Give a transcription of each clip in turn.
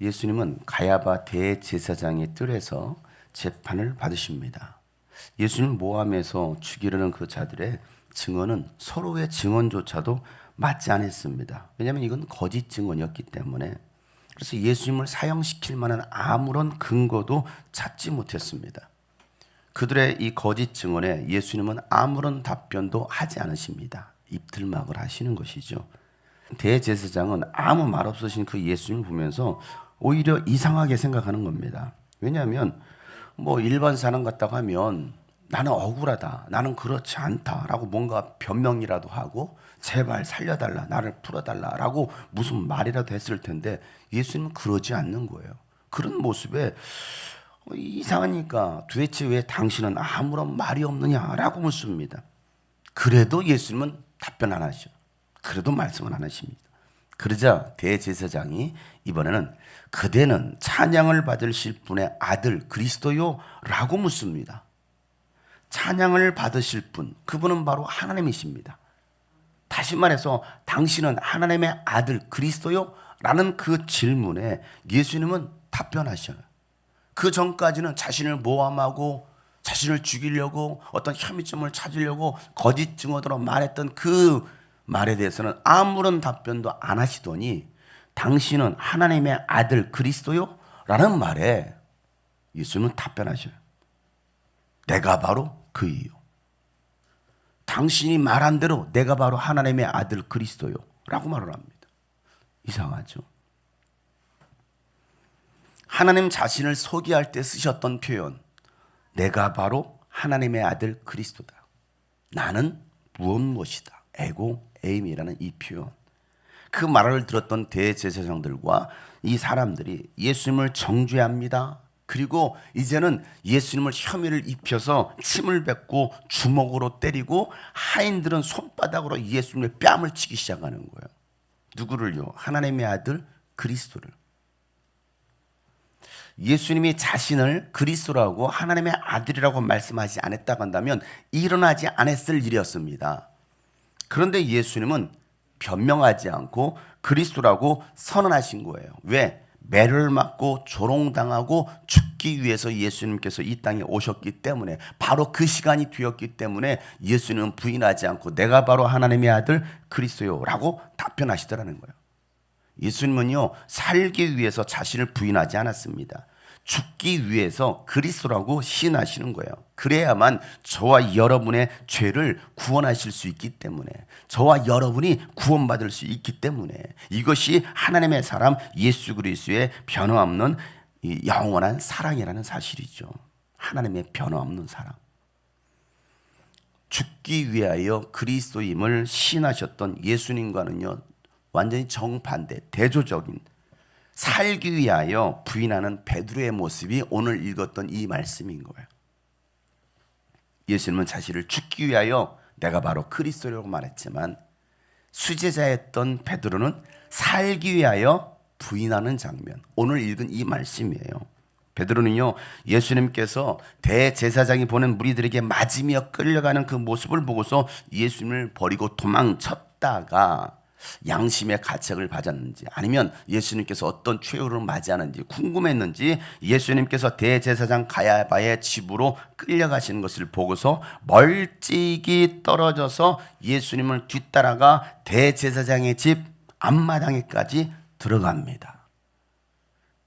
예수님은 가야바 대제사장의 뜰에서 재판을 받으십니다. 예수님 모함해서 죽이려는 그 자들의 증언은 서로의 증언조차도 맞지 않았습니다. 왜냐하면 이건 거짓 증언이었기 때문에. 그래서 예수님을 사형시킬 만한 아무런 근거도 찾지 못했습니다. 그들의 이 거짓 증언에 예수님은 아무런 답변도 하지 않으십니다. 입틀막을 하시는 것이죠. 대제사장은 아무 말 없으신 그 예수님을 보면서 오히려 이상하게 생각하는 겁니다. 왜냐하면 일반 사람 같다고 하면 나는 억울하다, 나는 그렇지 않다라고 뭔가 변명이라도 하고 제발 살려달라, 나를 풀어달라라고 무슨 말이라도 했을 텐데 예수님은 그러지 않는 거예요. 그런 모습에 이상하니까 도대체 왜 당신은 아무런 말이 없느냐라고 묻습니다. 그래도 예수님은 답변 안 하셔. 그래도 말씀은 안 하십니다. 그러자 대제사장이 이번에는 그대는 찬양을 받으실 분의 아들 그리스도요? 라고 묻습니다. 찬양을 받으실 분, 그분은 바로 하나님이십니다. 다시 말해서 당신은 하나님의 아들 그리스도요? 라는 그 질문에 예수님은 답변하셔요. 그 전까지는 자신을 모함하고 자신을 죽이려고 어떤 혐의점을 찾으려고 거짓 증언으로 말했던 그 말에 대해서는 아무런 답변도 안 하시더니 당신은 하나님의 아들 그리스도요? 라는 말에 예수님은 답변하셔요. 내가 바로 그이요. 당신이 말한 대로 내가 바로 하나님의 아들 그리스도요. 라고 말을 합니다. 이상하죠? 하나님 자신을 소개할 때 쓰셨던 표현, 내가 바로 하나님의 아들 그리스도다. 나는 무엇이다. 에고 에임이라는 이 표현. 그 말을 들었던 대제사장들과 이 사람들이 예수님을 정죄합니다. 그리고 이제는 예수님을 혐의를 입혀서 침을 뱉고 주먹으로 때리고 하인들은 손바닥으로 예수님의 뺨을 치기 시작하는 거예요. 누구를요? 하나님의 아들 그리스도를. 예수님이 자신을 그리스도라고 하나님의 아들이라고 말씀하지 않았다고 한다면 일어나지 않았을 일이었습니다. 그런데 예수님은 변명하지 않고 그리스도라고 선언하신 거예요. 왜? 매를 맞고 조롱당하고 죽기 위해서 예수님께서 이 땅에 오셨기 때문에, 바로 그 시간이 되었기 때문에 예수님은 부인하지 않고 내가 바로 하나님의 아들 그리스도요라고 답변하시더라는 거예요. 예수님은요, 살기 위해서 자신을 부인하지 않았습니다. 죽기 위해서 그리스도라고 시인하시는 거예요. 그래야만 저와 여러분의 죄를 구원하실 수 있기 때문에, 저와 여러분이 구원받을 수 있기 때문에, 이것이 하나님의 사람 예수 그리스도의 변화없는 영원한 사랑이라는 사실이죠. 하나님의 변화없는 사랑. 죽기 위하여 그리스도임을 시인하셨던 예수님과는요, 완전히 정반대, 대조적인, 살기 위하여 부인하는 베드로의 모습이 오늘 읽었던 이 말씀인 거예요. 예수님은 자신을 죽기 위하여 내가 바로 그리스도라고 말했지만, 수제자였던 베드로는 살기 위하여 부인하는 장면, 오늘 읽은 이 말씀이에요. 베드로는요, 예수님께서 대제사장이 보낸 무리들에게 맞으며 끌려가는 그 모습을 보고서 예수님을 버리고 도망쳤다가 양심의 가책을 받았는지, 아니면 예수님께서 어떤 최후를 맞이하는지 궁금했는지 예수님께서 대제사장 가야바의 집으로 끌려가시는 것을 보고서 멀찍이 떨어져서 예수님을 뒤따라가 대제사장의 집 앞마당에까지 들어갑니다.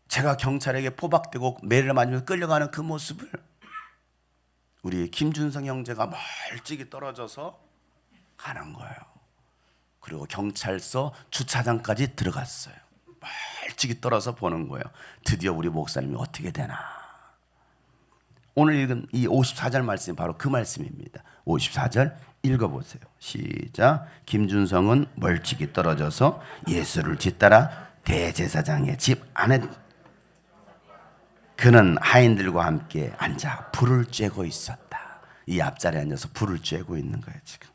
제가 경찰에게 포박되고 매를 맞으며 끌려가는 그 모습을 우리 김준성 형제가 멀찍이 떨어져서 가는 거예요. 그리고 경찰서 주차장까지 들어갔어요. 멀찍이 떨어져 보는 거예요. 드디어 우리 목사님이 어떻게 되나. 오늘 읽은 이 54절 말씀이 바로 그 말씀입니다. 54절 읽어보세요. 시작. 김준성은 멀찍이 떨어져서 예수를 뒤따라 대제사장의 집 안에, 그는 하인들과 함께 앉아 불을 쬐고 있었다. 이 앞자리에 앉아서 불을 쬐고 있는 거예요. 지금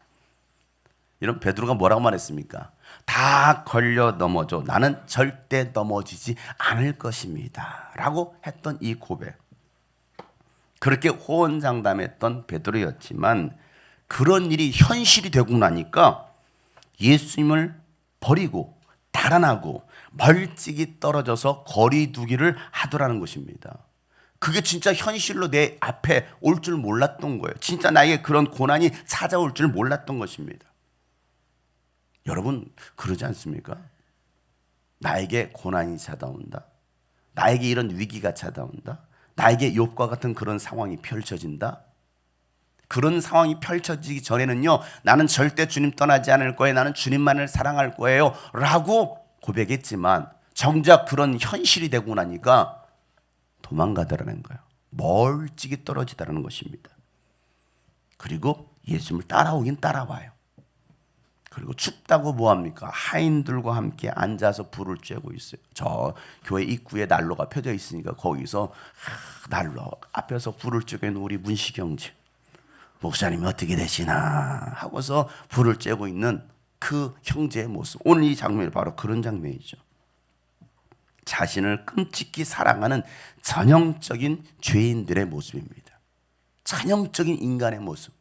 이런 베드로가 뭐라고 말했습니까? 다 걸려 넘어져 나는 절대 넘어지지 않을 것입니다 라고 했던 이 고백, 그렇게 호언장담했던 베드로였지만 그런 일이 현실이 되고 나니까 예수님을 버리고 달아나고 멀찍이 떨어져서 거리 두기를 하더라는 것입니다. 그게 진짜 현실로 내 앞에 올 줄 몰랐던 거예요. 진짜 나에게 그런 고난이 찾아올 줄 몰랐던 것입니다. 여러분 그러지 않습니까? 나에게 고난이 찾아온다. 나에게 이런 위기가 찾아온다. 나에게 욥과 같은 그런 상황이 펼쳐진다. 그런 상황이 펼쳐지기 전에는요, 나는 절대 주님 떠나지 않을 거예요. 나는 주님만을 사랑할 거예요. 라고 고백했지만 정작 그런 현실이 되고 나니까 도망가더라는 거예요. 멀찍이 떨어지다라는 것입니다. 그리고 예수님을 따라오긴 따라와요. 그리고 춥다고 뭐합니까? 하인들과 함께 앉아서 불을 쬐고 있어요. 저 교회 입구에 난로가 펴져 있으니까 거기서 난로 앞에서 불을 쬐고 있는 우리 문시경지 목사님이 어떻게 되시나 하고서 불을 쬐고 있는 그 형제의 모습. 오늘 이 장면이 바로 그런 장면이죠. 자신을 끔찍히 사랑하는 전형적인 죄인들의 모습입니다. 전형적인 인간의 모습.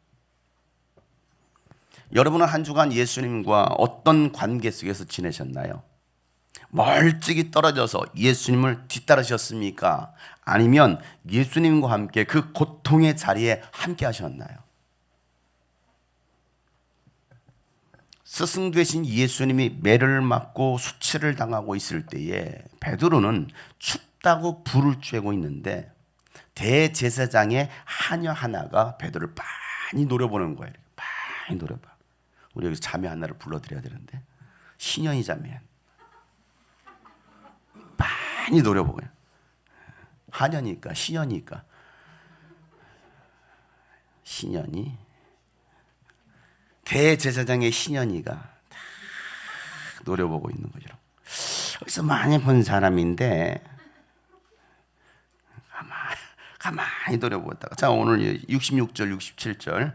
여러분은 한 주간 예수님과 어떤 관계 속에서 지내셨나요? 멀찍이 떨어져서 예수님을 뒤따르셨습니까? 아니면 예수님과 함께 그 고통의 자리에 함께 하셨나요? 스승 되신 예수님이 매를 맞고 수치를 당하고 있을 때에 베드로는 춥다고 불을 쬐고 있는데 대제사장의 하녀 하나가 베드로를 많이 노려보는 거예요. 많이 노려봐. 우리 여기서 자매 하나를 불러드려야 되는데 신현이 자매 많이 노려보고요. 하녀니까 신현이니까 신현이 대제사장의 신현이가 다 노려보고 있는 거죠. 여기서 많이 본 사람인데 가만히 노려보다가 자 오늘 66절 67절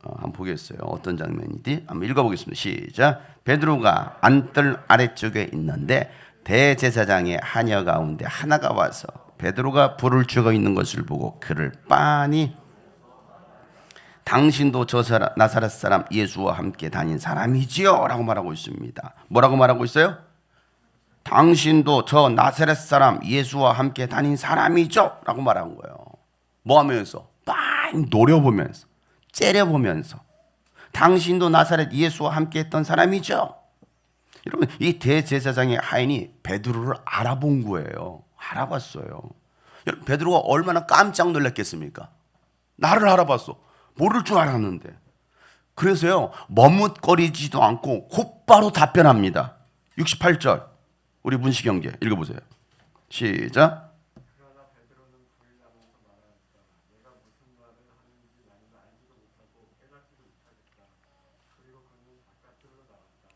한번 보겠어요. 어떤 장면이지? 한번 읽어보겠습니다. 시작. 베드로가 안뜰 아래쪽에 있는데 대제사장의 하녀 가운데 하나가 와서 베드로가 불을 쬐고 있는 것을 보고 그를 빤히 당신도 저 나사렛 사람 예수와 함께 다닌 사람이지요? 라고 말하고 있습니다. 뭐라고 말하고 있어요? 당신도 저 나사렛 사람 예수와 함께 다닌 사람이죠? 라고 말한 거예요. 뭐 하면서? 빤히 노려보면서 째려보면서 당신도 나사렛 예수와 함께 했던 사람이죠? 여러분 이 대제사장의 하인이 베드로를 알아본 거예요. 알아봤어요. 여러분 베드로가 얼마나 깜짝 놀랐겠습니까? 나를 알아봤어. 모를 줄 알았는데. 그래서요 머뭇거리지도 않고 곧바로 답변합니다. 68절 우리 문시경제 읽어보세요. 시작.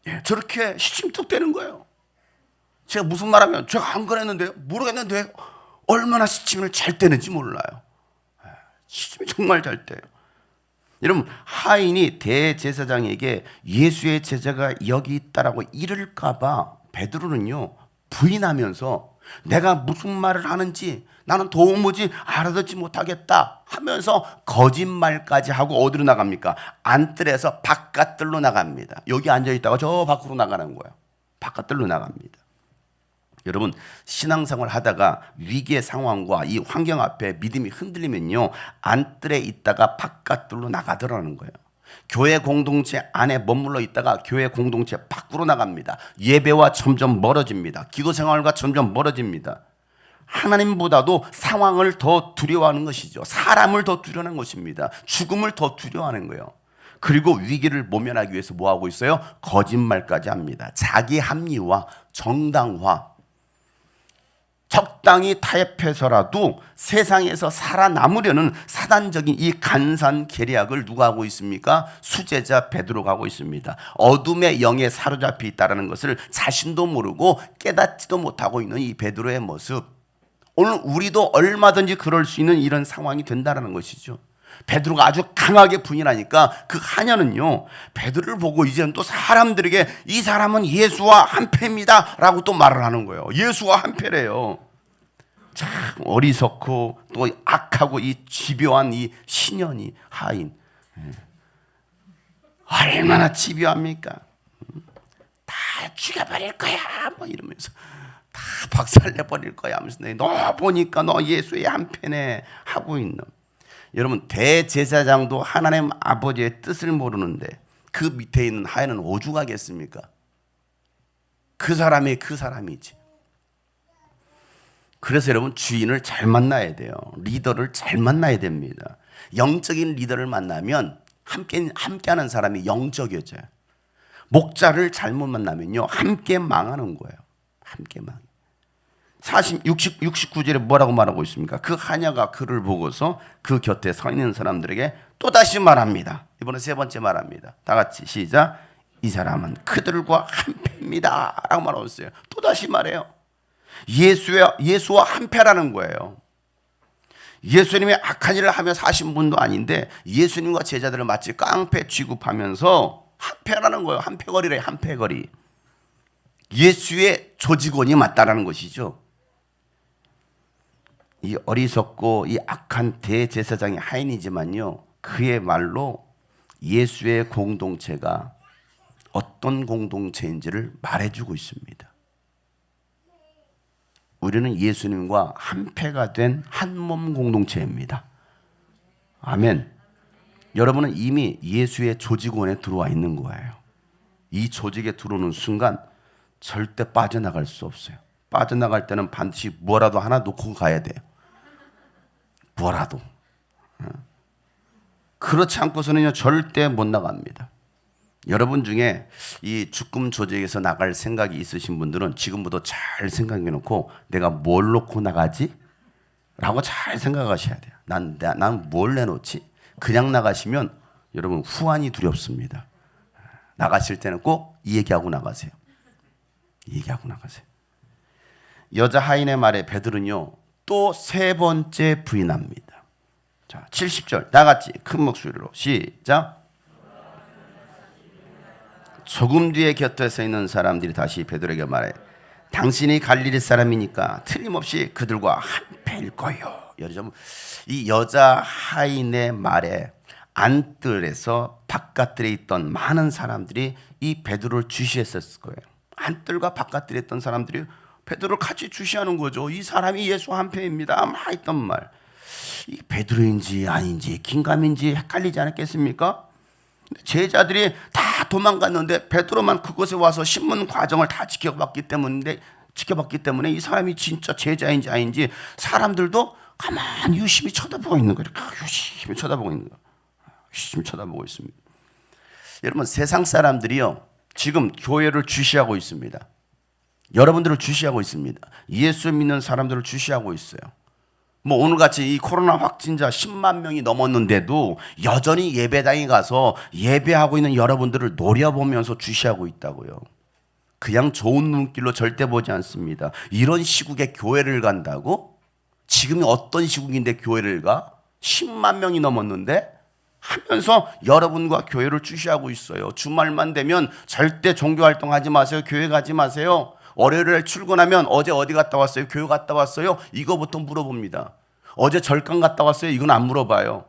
예, 저렇게 시침뚝대는 거예요. 제가 무슨 말하면 제가 안 그랬는데요? 모르겠는데 얼마나 시침을 잘 떼는지 몰라요. 시침이 정말 잘 떼요. 여러분 하인이 대제사장에게 예수의 제자가 여기 있다라고 이를까 봐 베드로는요 부인하면서 내가 무슨 말을 하는지 나는 도무지 알아듣지 못하겠다 하면서 거짓말까지 하고 어디로 나갑니까? 안뜰에서 바깥들로 나갑니다. 여기 앉아있다가 저 밖으로 나가는 거예요. 바깥들로 나갑니다. 여러분 신앙생활 하다가 위기의 상황과 이 환경 앞에 믿음이 흔들리면요 안뜰에 있다가 바깥들로 나가더라는 거예요. 교회 공동체 안에 머물러 있다가 교회 공동체 밖으로 나갑니다. 예배와 점점 멀어집니다. 기도 생활과 점점 멀어집니다. 하나님보다도 상황을 더 두려워하는 것이죠. 사람을 더 두려워하는 것입니다. 죽음을 더 두려워하는 거예요. 그리고 위기를 모면하기 위해서 뭐 하고 있어요? 거짓말까지 합니다. 자기 합리화, 정당화. 적당히 타협해서라도 세상에서 살아남으려는 사단적인 이 간산 계략을 누가 하고 있습니까? 수제자 베드로가 하고 있습니다. 어둠의 영에 사로잡혀 있다는 것을 자신도 모르고 깨닫지도 못하고 있는 이 베드로의 모습. 오늘 우리도 얼마든지 그럴 수 있는 이런 상황이 된다는 것이죠. 베드로가 아주 강하게 부인하니까 그 하녀는요 베드로를 보고 이제는 또 사람들에게 이 사람은 예수와 한패입니다 라고 또 말을 하는 거예요. 예수와 한패래요. 참 어리석고 또 악하고 이 집요한 이 신현이 하인 얼마나 집요합니까? 다 죽여버릴 거야 뭐 이러면서 다 박살내버릴 거야 하면서 너 보니까 너 예수의 한편에 하고 있는. 여러분 대제사장도 하나님 아버지의 뜻을 모르는데 그 밑에 있는 하인은 오죽하겠습니까? 그 사람이 그 사람이지. 그래서 여러분 주인을 잘 만나야 돼요. 리더를 잘 만나야 됩니다. 영적인 리더를 만나면 함께하는 사람이 영적이어져요. 목자를 잘못 만나면요 함께 망하는 거예요. 함께 망. 69절에 뭐라고 말하고 있습니까? 그 하녀가 그를 보고서 그 곁에 서 있는 사람들에게 또다시 말합니다. 이번에 세 번째 말합니다. 다 같이 시작. 이 사람은 그들과 한패입니다 라고 말하고 있어요. 또다시 말해요. 예수와 한패라는 거예요. 예수님이 악한 일을 하며 사신 분도 아닌데 예수님과 제자들을 마치 깡패 취급하면서 한패라는 거예요. 한패거리래. 한패거리. 예수의 조직원이 맞다라는 것이죠. 이 어리석고 이 악한 대제사장이 하인이지만요 그의 말로 예수의 공동체가 어떤 공동체인지를 말해주고 있습니다. 우리는 예수님과 한패가 된 한몸 공동체입니다. 아멘. 여러분은 이미 예수의 조직원에 들어와 있는 거예요. 이 조직에 들어오는 순간 절대 빠져나갈 수 없어요. 빠져나갈 때는 반드시 뭐라도 하나 놓고 가야 돼요. 뭐라도. 그렇지 않고서는 절대 못 나갑니다. 여러분 중에 이 죽금 조직에서 나갈 생각이 있으신 분들은 지금부터 잘 생각해 놓고 내가 뭘 놓고 나가지? 라고 잘 생각하셔야 돼요. 난 뭘 내놓지? 그냥 나가시면 여러분 후환이 두렵습니다. 나가실 때는 꼭 이 얘기하고 나가세요. 이 얘기하고 나가세요. 여자 하인의 말에 베드로는요 또 세 번째 부인합니다. 자, 70절 다 같이 큰 목소리로 시작. 조금 뒤에 곁에 서 있는 사람들이 다시 베드로에게 말해 당신이 갈릴리 사람이니까 틀림없이 그들과 한패일 거요. 이 여자 하인의 말에 안뜰에서 바깥들에 있던 많은 사람들이 이 베드로를 주시했었을 거예요. 안뜰과 바깥들에 있던 사람들이 베드로를 같이 주시하는 거죠. 이 사람이 예수 한패입니다 막 했던 말. 이 베드로인지 아닌지 긴감인지 헷갈리지 않았겠습니까? 제자들이 다 도망갔는데 베드로만 그곳에 와서 신문 과정을 다 지켜봤기 때문에 이 사람이 진짜 제자인지 아닌지 사람들도 가만히 유심히 쳐다보고 있는 거예요. 유심히 쳐다보고 있는 거예요. 유심히 쳐다보고 있습니다. 여러분 세상 사람들이요 지금 교회를 주시하고 있습니다. 여러분들을 주시하고 있습니다. 예수 믿는 사람들을 주시하고 있어요. 뭐 오늘같이 이 코로나 확진자 10만 명이 넘었는데도 여전히 예배당에 가서 예배하고 있는 여러분들을 노려보면서 주시하고 있다고요. 그냥 좋은 눈길로 절대 보지 않습니다. 이런 시국에 교회를 간다고? 지금이 어떤 시국인데 교회를 가? 10만 명이 넘었는데 하면서 여러분과 교회를 주시하고 있어요. 주말만 되면 절대 종교활동 하지 마세요. 교회 가지 마세요. 월요일에 출근하면 어제 어디 갔다 왔어요? 교회 갔다 왔어요? 이거부터 물어봅니다. 어제 절강 갔다 왔어요? 이건 안 물어봐요.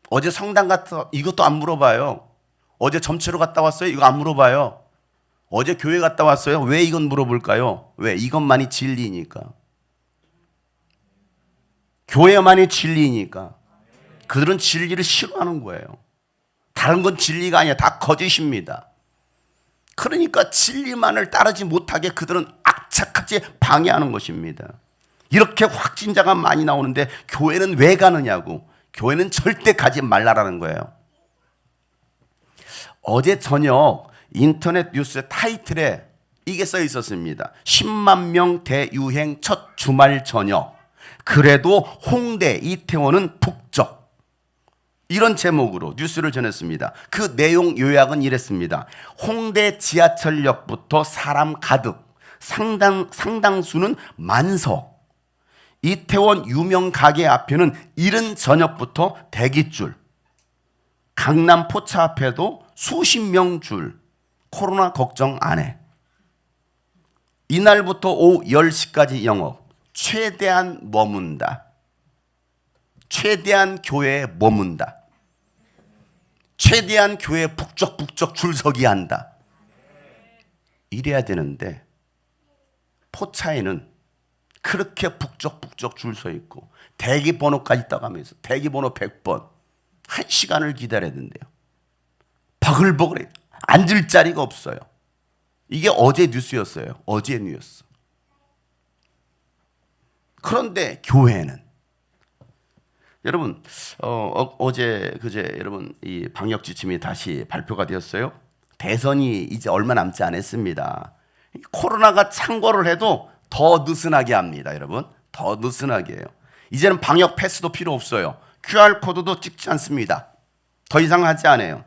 어제 성당 갔다 이것도 안 물어봐요. 어제 점체로 갔다 왔어요? 이거 안 물어봐요. 어제 교회 갔다 왔어요? 왜 이건 물어볼까요? 왜? 이것만이 진리니까. 교회만이 진리니까. 그들은 진리를 싫어하는 거예요. 다른 건 진리가 아니야. 다 거짓입니다. 그러니까 진리만을 따르지 못하게 그들은 악착같이 방해하는 것입니다. 이렇게 확진자가 많이 나오는데 교회는 왜 가느냐고. 교회는 절대 가지 말라라는 거예요. 어제 저녁 인터넷 뉴스 타이틀에 이게 써 있었습니다. 10만 명 대유행 첫 주말 저녁. 그래도 홍대 이태원은 북적. 이런 제목으로 뉴스를 전했습니다. 그 내용 요약은 이랬습니다. 홍대 지하철역부터 사람 가득, 상당수는 만석. 이태원 유명 가게 앞에는 이른 저녁부터 대기줄. 강남 포차 앞에도 수십 명 줄. 코로나 걱정 안 해. 이날부터 오후 10시까지 영업. 최대한 머문다. 최대한 교회에 머문다. 최대한 교회에 북적북적 줄서기 한다. 이래야 되는데 포차에는 그렇게 북적북적 줄 서 있고 대기번호까지 따가면서 대기번호 100번 1시간을 기다려야 된대요. 버글버글해. 앉을 자리가 없어요. 이게 어제 뉴스였어요. 어제 뉴스. 그런데 교회는 여러분 어제 그제 여러분 이 방역 지침이 다시 발표가 되었어요. 대선이 이제 얼마 남지 않았습니다. 코로나가 창궐을 해도 더 느슨하게 합니다. 여러분 더 느슨하게 해요. 이제는 방역 패스도 필요 없어요. QR코드도 찍지 않습니다. 더 이상 하지 않아요.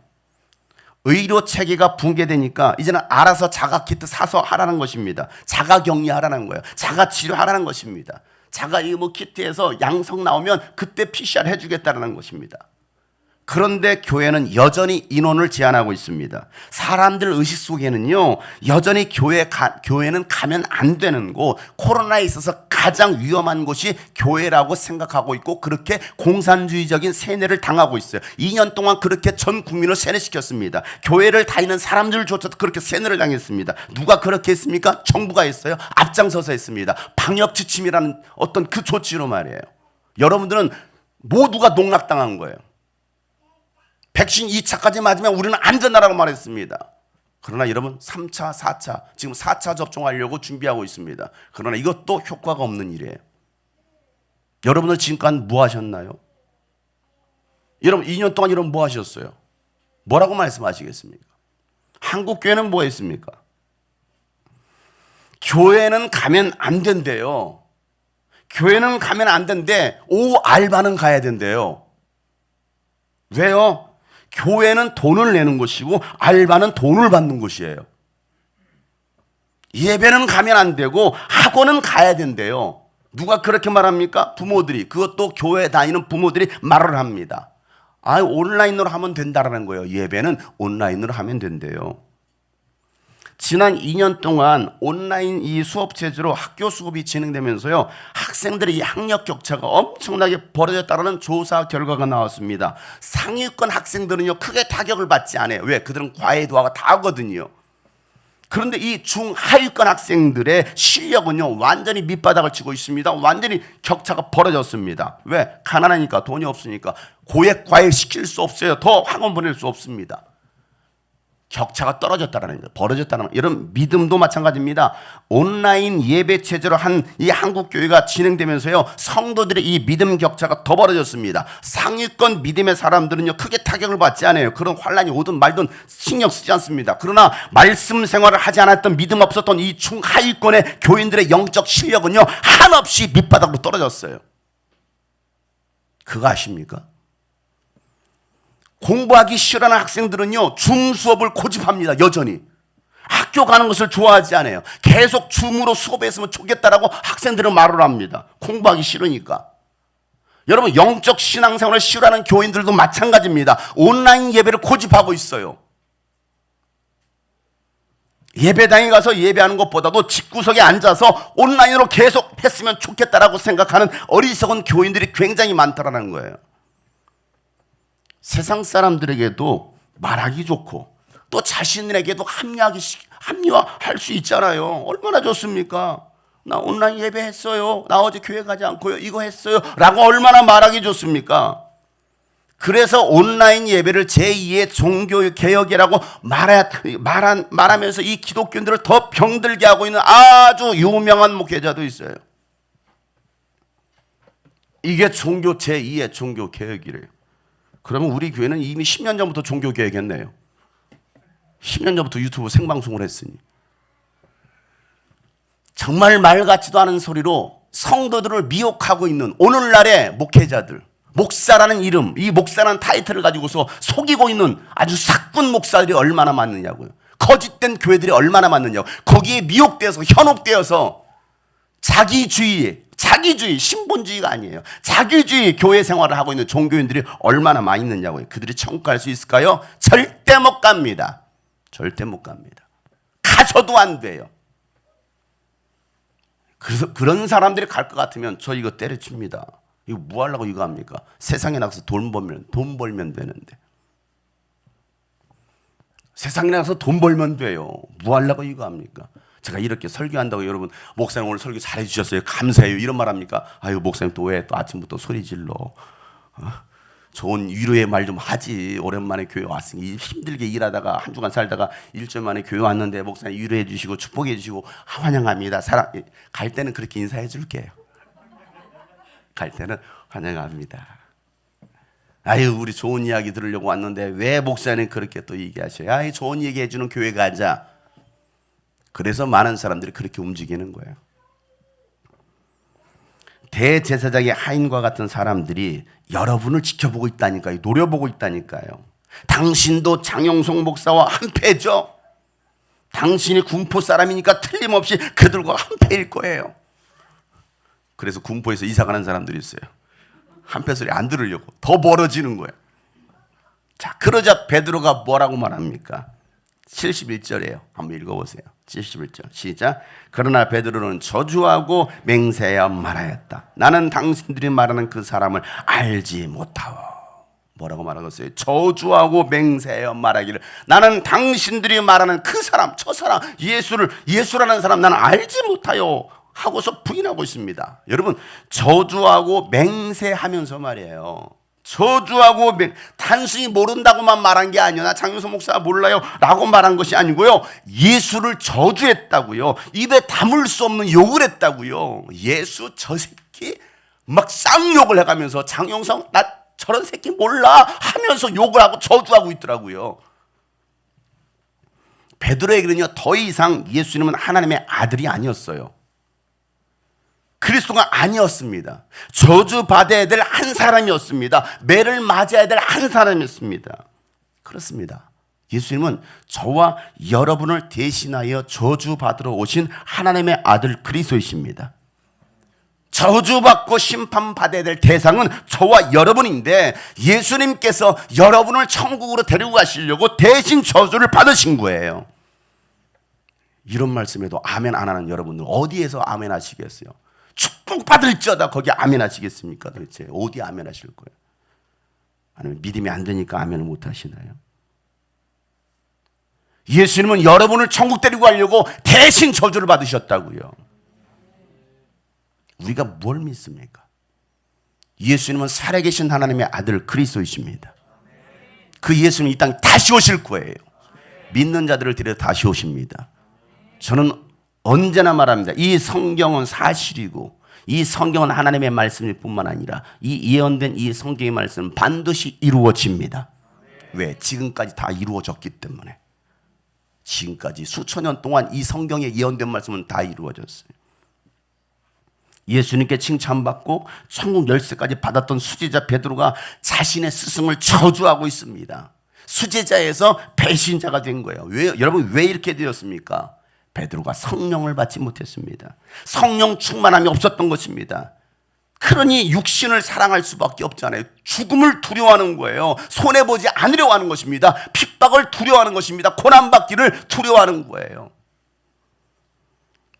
의료 체계가 붕괴되니까 이제는 알아서 자가키트 사서 하라는 것입니다. 자가격리하라는 거예요. 자가치료하라는 것입니다. 자가 이 뭐 키트에서 양성 나오면 그때 PCR 해주겠다는 것입니다. 그런데 교회는 여전히 인원을 제한하고 있습니다. 사람들 의식 속에는요, 여전히 교회는 가면 안 되는 곳, 코로나에 있어서 가장 위험한 곳이 교회라고 생각하고 있고 그렇게 공산주의적인 세뇌를 당하고 있어요. 2년 동안 그렇게 전 국민을 세뇌시켰습니다. 교회를 다니는 사람들조차도 그렇게 세뇌를 당했습니다. 누가 그렇게 했습니까? 정부가 했어요. 앞장서서 했습니다. 방역지침이라는 어떤 그 조치로 말이에요. 여러분들은 모두가 농락당한 거예요. 백신 2차까지 맞으면 우리는 안전하라고 말했습니다. 그러나 여러분 3차, 4차, 지금 4차 접종하려고 준비하고 있습니다. 그러나 이것도 효과가 없는 일이에요. 여러분들 지금까지 뭐 하셨나요? 여러분 2년 동안 여러분 뭐 하셨어요? 뭐라고 말씀하시겠습니까? 한국교회는 뭐 했습니까? 교회는 가면 안 된대요. 교회는 가면 안 된대. 오후 알바는 가야 된대요. 왜요? 교회는 돈을 내는 것이고 알바는 돈을 받는 것이에요. 예배는 가면 안 되고 학원은 가야 된대요. 누가 그렇게 말합니까? 부모들이. 그것도 교회 다니는 부모들이 말을 합니다. 온라인으로 하면 된다라는 거예요. 예배는 온라인으로 하면 된대요. 지난 2년 동안 온라인 이 수업 체제로 학교 수업이 진행되면서요, 학생들의 이 학력 격차가 엄청나게 벌어졌다는 조사 결과가 나왔습니다. 상위권 학생들은요 크게 타격을 받지 않아요. 왜? 그들은 과외도하고 다 하거든요. 그런데 이 중하위권 학생들의 실력은요 완전히 밑바닥을 치고 있습니다. 완전히 격차가 벌어졌습니다. 왜? 가난하니까, 돈이 없으니까 고액 과외 시킬 수 없어요. 더 학원 보낼 수 없습니다. 격차가 떨어졌다는 거예요. 벌어졌다는 거예요. 여러분 믿음도 마찬가지입니다. 온라인 예배 체제로 한 이 한국 교회가 진행되면서요, 성도들의 이 믿음 격차가 더 벌어졌습니다. 상위권 믿음의 사람들은요 크게 타격을 받지 않아요. 그런 환란이 오든 말든 신경 쓰지 않습니다. 그러나 말씀 생활을 하지 않았던, 믿음 없었던 이 중하위권의 교인들의 영적 실력은요 한없이 밑바닥으로 떨어졌어요. 그거 아십니까? 공부하기 싫어하는 학생들은요 줌 수업을 고집합니다. 여전히 학교 가는 것을 좋아하지 않아요. 계속 줌으로 수업했으면 좋겠다라고 학생들은 말을 합니다. 공부하기 싫으니까. 여러분 영적 신앙생활을 싫어하는 교인들도 마찬가지입니다. 온라인 예배를 고집하고 있어요. 예배당에 가서 예배하는 것보다도 집구석에 앉아서 온라인으로 계속 했으면 좋겠다라고 생각하는 어리석은 교인들이 굉장히 많다라는 거예요. 세상 사람들에게도 말하기 좋고 또 자신에게도 합리화할 수 있잖아요. 얼마나 좋습니까? 나 온라인 예배했어요. 나 어제 교회 가지 않고요. 이거 했어요. 라고 얼마나 말하기 좋습니까? 그래서 온라인 예배를 제2의 종교개혁이라고 말하면서 이 기독교인들을 더 병들게 하고 있는 아주 유명한 목회자도 있어요. 이게 종교 제2의 종교개혁이래요. 그러면 우리 교회는 이미 10년 전부터 종교개혁했네요. 10년 전부터 유튜브 생방송을 했으니. 정말 말 같지도 않은 소리로 성도들을 미혹하고 있는 오늘날의 목회자들, 목사라는 이름, 이 목사라는 타이틀을 가지고서 속이고 있는 아주 사꾼 목사들이 얼마나 많느냐고요. 거짓된 교회들이 얼마나 많느냐고. 거기에 미혹되어서 현혹되어서 자기주의, 신본주의가 아니에요. 자기주의 교회 생활을 하고 있는 종교인들이 얼마나 많이 있느냐고요. 그들이 천국 갈 수 있을까요? 절대 못 갑니다. 절대 못 갑니다. 가서도 안 돼요. 그래서 그런 사람들이 갈 것 같으면 저 이거 때려칩니다. 이거 뭐 하려고 이거 합니까? 세상에 나가서 돈 벌면 되는데. 세상에 나가서 돈 벌면 돼요. 뭐 하려고 이거 합니까? 제가 이렇게 설교한다고 여러분 목사님 오늘 설교 잘해 주셨어요. 감사해요. 이런 말 합니까? 아유 목사님 또 왜 또 아침부터 소리 질러. 좋은 위로의 말 좀 하지. 오랜만에 교회 왔으니 힘들게 일하다가 한 주간 살다가 일주일 만에 교회 왔는데 목사님 위로해 주시고 축복해 주시고 환영합니다. 갈 때는 그렇게 인사해 줄게요. 갈 때는 환영합니다. 아유 우리 좋은 이야기 들으려고 왔는데 왜 목사님 그렇게 또 얘기하셔요? 아유 좋은 얘기 해주는 교회 가자. 그래서 많은 사람들이 그렇게 움직이는 거예요. 대제사장의 하인과 같은 사람들이 여러분을 지켜보고 있다니까요. 노려보고 있다니까요. 당신도 장영송 목사와 한패죠. 당신이 군포 사람이니까 틀림없이 그들과 한패일 거예요. 그래서 군포에서 이사가는 사람들이 있어요. 한패 소리 안 들으려고 더 멀어지는 거예요. 자, 그러자 베드로가 뭐라고 말합니까? 71절이에요. 한번 읽어보세요. 71절 시작. 그러나 베드로는 저주하고 맹세하여 말하였다. 나는 당신들이 말하는 그 사람을 알지 못하오. 뭐라고 말하겠어요? 저주하고 맹세하여 말하기를 나는 당신들이 말하는 그 사람, 저 사람, 예수라는 사람 나는 알지 못하요 하고서 부인하고 있습니다. 여러분 저주하고 맹세하면서 말이에요. 저주하고 단순히 모른다고만 말한 게 아니라 장영석 목사가 몰라요 라고 말한 것이 아니고요. 예수를 저주했다고요. 입에 담을 수 없는 욕을 했다고요. 예수 저 새끼 막 쌍욕을 해가면서 장영석 나 저런 새끼 몰라 하면서 욕을 하고 저주하고 있더라고요. 베드로에게는요 더 이상 예수님은 하나님의 아들이 아니었어요. 그리스도가 아니었습니다. 저주받아야 될 한 사람이었습니다. 매를 맞아야 될 한 사람이었습니다. 그렇습니다. 예수님은 저와 여러분을 대신하여 저주받으러 오신 하나님의 아들 그리스도이십니다. 저주받고 심판받아야 될 대상은 저와 여러분인데 예수님께서 여러분을 천국으로 데리고 가시려고 대신 저주를 받으신 거예요. 이런 말씀에도 아멘 안 하는 여러분들 어디에서 아멘 하시겠어요? 축복받을지어다 거기 아멘 하시겠습니까? 도대체 어디 아멘 하실 거예요? 아니면 믿음이 안 되니까 아멘을 못 하시나요? 예수님은 여러분을 천국 데리고 가려고 대신 저주를 받으셨다고요. 우리가 뭘 믿습니까? 예수님은 살아계신 하나님의 아들 그리스도이십니다. 그 예수님 이 땅에 다시 오실 거예요. 믿는 자들을 데려 다시 오십니다. 저는 언제나 말합니다. 이 성경은 사실이고 이 성경은 하나님의 말씀일 뿐만 아니라 이 예언된 이 성경의 말씀은 반드시 이루어집니다. 왜? 지금까지 다 이루어졌기 때문에. 지금까지 수천 년 동안 이 성경에 예언된 말씀은 다 이루어졌어요. 예수님께 칭찬받고 천국 열쇠까지 받았던 수제자 베드로가 자신의 스승을 저주하고 있습니다. 수제자에서 배신자가 된 거예요. 여러분 왜 이렇게 되었습니까? 베드로가 성령을 받지 못했습니다. 성령 충만함이 없었던 것입니다. 그러니 육신을 사랑할 수밖에 없잖아요. 죽음을 두려워하는 거예요. 손해보지 않으려고 하는 것입니다. 핍박을 두려워하는 것입니다. 고난받기를 두려워하는 거예요.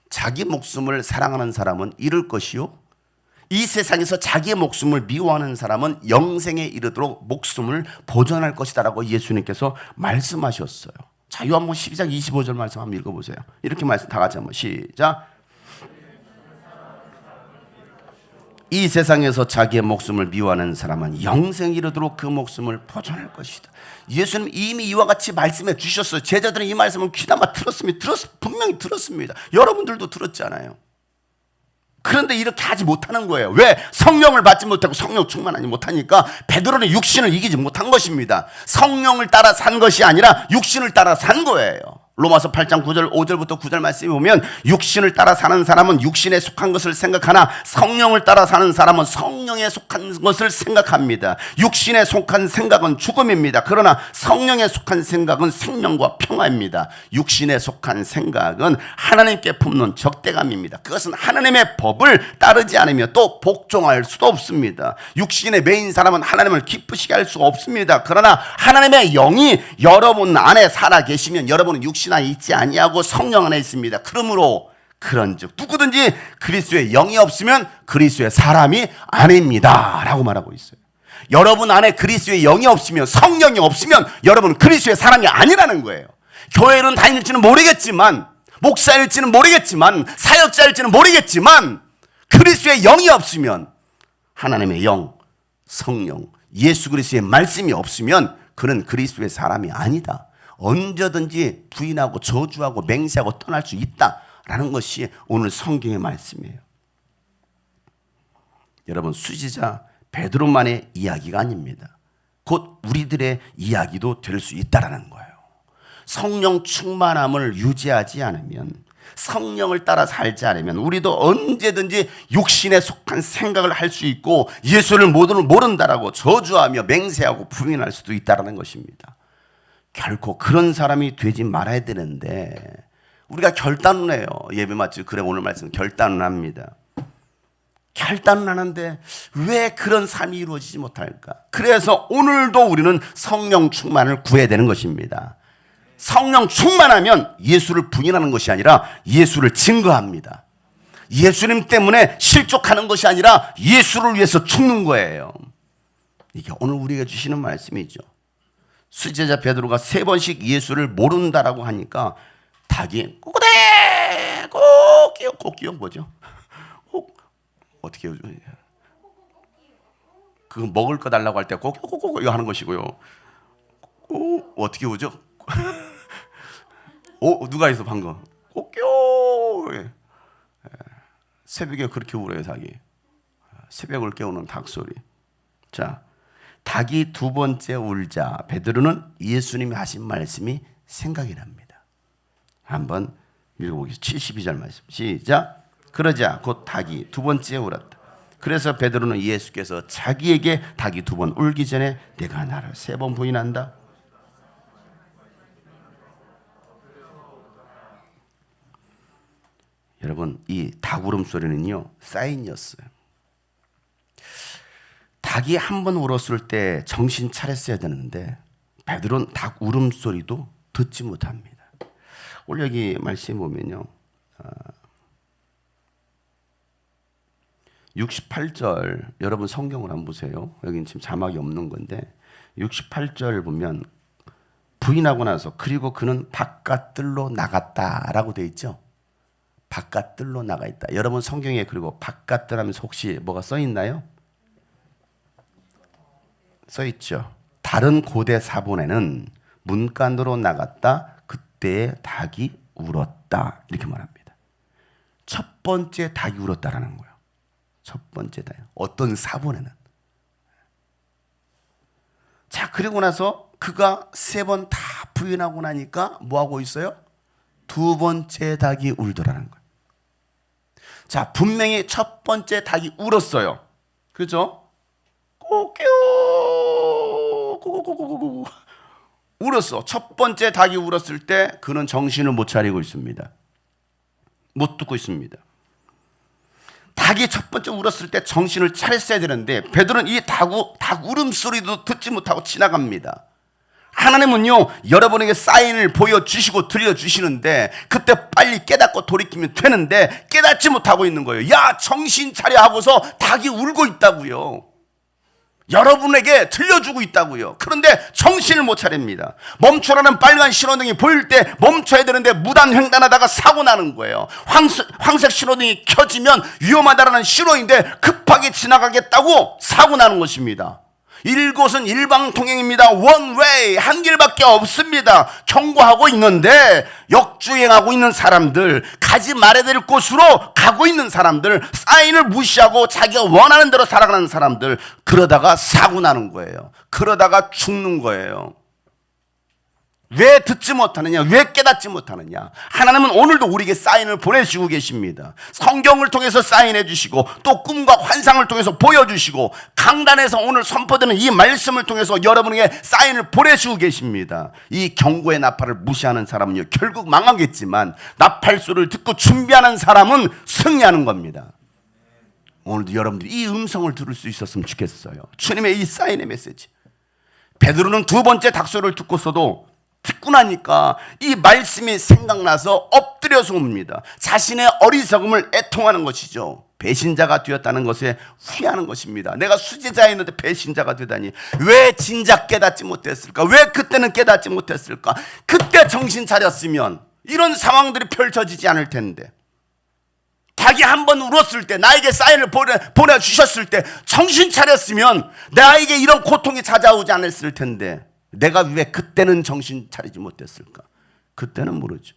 자기 목숨을 사랑하는 사람은 잃을 것이요 이 세상에서 자기의 목숨을 미워하는 사람은 영생에 이르도록 목숨을 보존할 것이다 라고 예수님께서 말씀하셨어요. 자, 요한복음 12장 25절 말씀 한번 읽어보세요. 이렇게 말씀 다 같이 한번 시작. 이 세상에서 자기의 목숨을 미워하는 사람은 영생에 이르도록 그 목숨을 보존할 것이다. 예수님 이미 이와 같이 말씀해 주셨어요. 제자들은 이 말씀을 귀담아 들었습니다. 분명히 들었습니다. 여러분들도 들었잖아요. 그런데 이렇게 하지 못하는 거예요. 왜? 성령을 받지 못하고 성령 충만하지 못하니까 베드로는 육신을 이기지 못한 것입니다. 성령을 따라 산 것이 아니라 육신을 따라 산 거예요. 로마서 8장 9절 5절부터 9절 말씀에 보면 육신을 따라 사는 사람은 육신에 속한 것을 생각하나 성령을 따라 사는 사람은 성령에 속한 것을 생각합니다. 육신에 속한 생각은 죽음입니다. 그러나 성령에 속한 생각은 생명과 평화입니다. 육신에 속한 생각은 하나님께 품는 적대감입니다. 그것은 하나님의 법을 따르지 않으며 또 복종할 수도 없습니다. 육신의 매인 사람은 하나님을 기쁘시게 할 수가 없습니다. 그러나 하나님의 영이 여러분 안에 살아 계시면 여러분은 육신 안에 있지 아니하고 성령 안에 있습니다. 그러므로 그런즉 누구든지 그리스도의 영이 없으면 그리스도의 사람이 아닙니다 라고 말하고 있어요. 여러분 안에 그리스도의 영이 없으면, 성령이 없으면 여러분은 그리스도의 사람이 아니라는 거예요. 교회는 다닐지는 모르겠지만, 목사일지는 모르겠지만, 사역자일지는 모르겠지만, 그리스도의 영이 없으면, 하나님의 영, 성령, 예수 그리스도의 말씀이 없으면 그는 그리스도의 사람이 아니다. 언제든지 부인하고 저주하고 맹세하고 떠날 수 있다라는 것이 오늘 성경의 말씀이에요. 여러분, 수지자 베드로만의 이야기가 아닙니다. 곧 우리들의 이야기도 될 수 있다라는 거예요. 성령 충만함을 유지하지 않으면, 성령을 따라 살지 않으면 우리도 언제든지 육신에 속한 생각을 할 수 있고 예수를 모른다라고 저주하며 맹세하고 부인할 수도 있다는 것입니다. 결코 그런 사람이 되지 말아야 되는데 우리가 결단을 해요. 예배 맞지? 그래, 오늘 말씀 결단을 합니다. 결단을 하는데 왜 그런 삶이 이루어지지 못할까? 그래서 오늘도 우리는 성령 충만을 구해야 되는 것입니다. 성령 충만하면 예수를 부인하는 것이 아니라 예수를 증거합니다. 예수님 때문에 실족하는 것이 아니라 예수를 위해서 죽는 거예요. 이게 오늘 우리에게 주시는 말씀이죠. 수제자 베드로가 3번씩 예수를 모른다라고 하니까 닭이 꼬꼬대 꼬끼요 뭐죠? 어떻게 해요? 그거 먹을 거 달라고 할 때 꼬꼬꼬꼬 이거 하는 것이고요. 어떻게 오죠? 누가 있어 방금? 꼬끼요. 새벽에 그렇게 울어요, 닭이. 새벽을 깨우는 닭 소리. 자, 닭이 2번째 울자 베드로는 예수님이 하신 말씀이 생각이 납니다. 한번 읽어보겠습니다. 72절 말씀 시작. 그러자 곧 닭이 2번째 울었다. 그래서 베드로는 예수께서 자기에게 닭이 2번 울기 전에 내가 나를 3번 부인한다. 여러분, 이 닭 울음소리는요 사인이었어요. 닭이 한 번 울었을 때 정신 차렸어야 되는데 베드로는 닭 울음소리도 듣지 못합니다. 오늘 여기 말씀에 보면요 68절 여러분 성경을 한번 보세요. 여기는 지금 자막이 없는 건데 68절 보면 부인하고 나서 그리고 그는 바깥들로 나갔다라고 되어 있죠. 바깥들로 나가 있다. 여러분 성경에 그리고 바깥들 하면서 혹시 뭐가 써 있나요? 써 있죠. 다른 고대 사본에는 문간으로 나갔다. 그때 닭이 울었다. 이렇게 말합니다. 첫 번째 닭이 울었다라는 거예요. 첫 번째 닭. 어떤 사본에는. 자, 그리고 나서 그가 3번 다 부인하고 나니까 뭐 하고 있어요? 2번째 닭이 울더라는 거예요. 자, 분명히 첫 번째 닭이 울었어요. 그죠? 꼬꼬꼬꼬꼬 울었어. 첫 번째 닭이 울었을 때 그는 정신을 못 차리고 있습니다. 못 듣고 있습니다. 닭이 첫 번째 울었을 때 정신을 차렸어야 되는데 베드로는 이 닭 울음소리도 듣지 못하고 지나갑니다. 하나님은요 여러분에게 사인을 보여주시고 들려주시는데 그때 빨리 깨닫고 돌이키면 되는데 깨닫지 못하고 있는 거예요. 야, 정신 차려 하고서 닭이 울고 있다고요. 여러분에게 들려주고 있다고요. 그런데 정신을 못 차립니다. 멈추라는 빨간 신호등이 보일 때 멈춰야 되는데 무단 횡단하다가 사고 나는 거예요. 황색 신호등이 켜지면 위험하다라는 신호인데 급하게 지나가겠다고 사고 나는 것입니다. 이곳은 일방통행입니다. 원웨이, 한 길밖에 없습니다. 경고하고 있는데 역주행하고 있는 사람들, 가지 말아야 될 곳으로 가고 있는 사람들, 사인을 무시하고 자기가 원하는 대로 살아가는 사람들, 그러다가 사고 나는 거예요. 그러다가 죽는 거예요. 왜 듣지 못하느냐? 왜 깨닫지 못하느냐? 하나님은 오늘도 우리에게 사인을 보내주고 계십니다. 성경을 통해서 사인해 주시고 또 꿈과 환상을 통해서 보여주시고 강단에서 오늘 선포되는 이 말씀을 통해서 여러분에게 사인을 보내주고 계십니다. 이 경고의 나팔을 무시하는 사람은요 결국 망하겠지만 나팔소리를 듣고 준비하는 사람은 승리하는 겁니다. 오늘도 여러분들이 이 음성을 들을 수 있었으면 좋겠어요. 주님의 이 사인의 메시지. 베드로는 2번째 닭소리를 듣고서도 듣고 나니까 이 말씀이 생각나서 엎드려서 옵니다. 자신의 어리석음을 애통하는 것이죠. 배신자가 되었다는 것에 후회하는 것입니다. 내가 수제자였는데 배신자가 되다니. 왜 진작 깨닫지 못했을까? 왜 그때는 깨닫지 못했을까? 그때 정신 차렸으면 이런 상황들이 펼쳐지지 않을 텐데. 닭이 한 번 울었을 때, 나에게 사인을 보내주셨을 때 정신 차렸으면 나에게 이런 고통이 찾아오지 않았을 텐데, 내가 왜 그때는 정신 차리지 못했을까? 그때는 모르죠.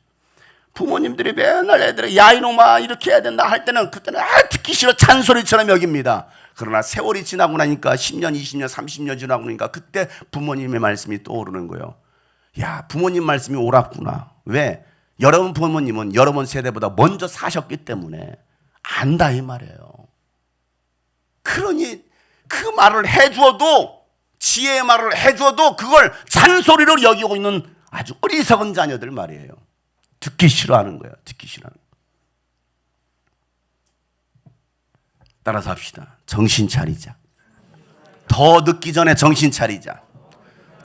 부모님들이 맨날 애들이 야 이놈아 이렇게 해야 된다 할 때는 그때는 듣기 싫어 잔소리처럼 여깁니다. 그러나 세월이 지나고 나니까 10년, 20년, 30년 지나고 나니까 그때 부모님의 말씀이 떠오르는 거예요. 야, 부모님 말씀이 옳았구나. 왜? 여러분 부모님은 여러분 세대보다 먼저 사셨기 때문에 안다 이 말이에요. 그러니 그 말을 해주어도, 지혜의 말을 해주어도 그걸 잔소리로 여기고 있는 아주 어리석은 자녀들 말이에요. 듣기 싫어하는 거예요. 듣기 싫어하는 거예요. 따라서 합시다. 정신 차리자. 더 늦기 전에 정신 차리자.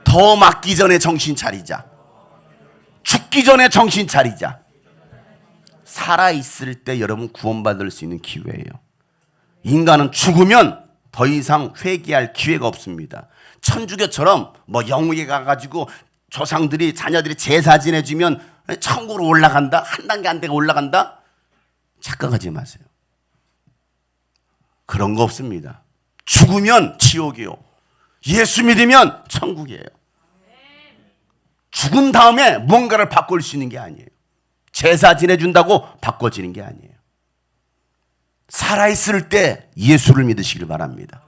더 맞기 전에 정신 차리자. 죽기 전에 정신 차리자. 살아있을 때 여러분 구원받을 수 있는 기회예요. 인간은 죽으면 더 이상 회개할 기회가 없습니다. 천주교처럼 뭐 영국에 가가지고 조상들이 자녀들이 제사 지내주면 천국으로 올라간다, 한 단계 한 단계 올라간다, 착각하지 마세요. 그런 거 없습니다. 죽으면 지옥이요, 예수 믿으면 천국이에요. 죽은 다음에 뭔가를 바꿀 수 있는 게 아니에요. 제사 지내준다고 바꿔지는 게 아니에요. 살아있을 때 예수를 믿으시길 바랍니다.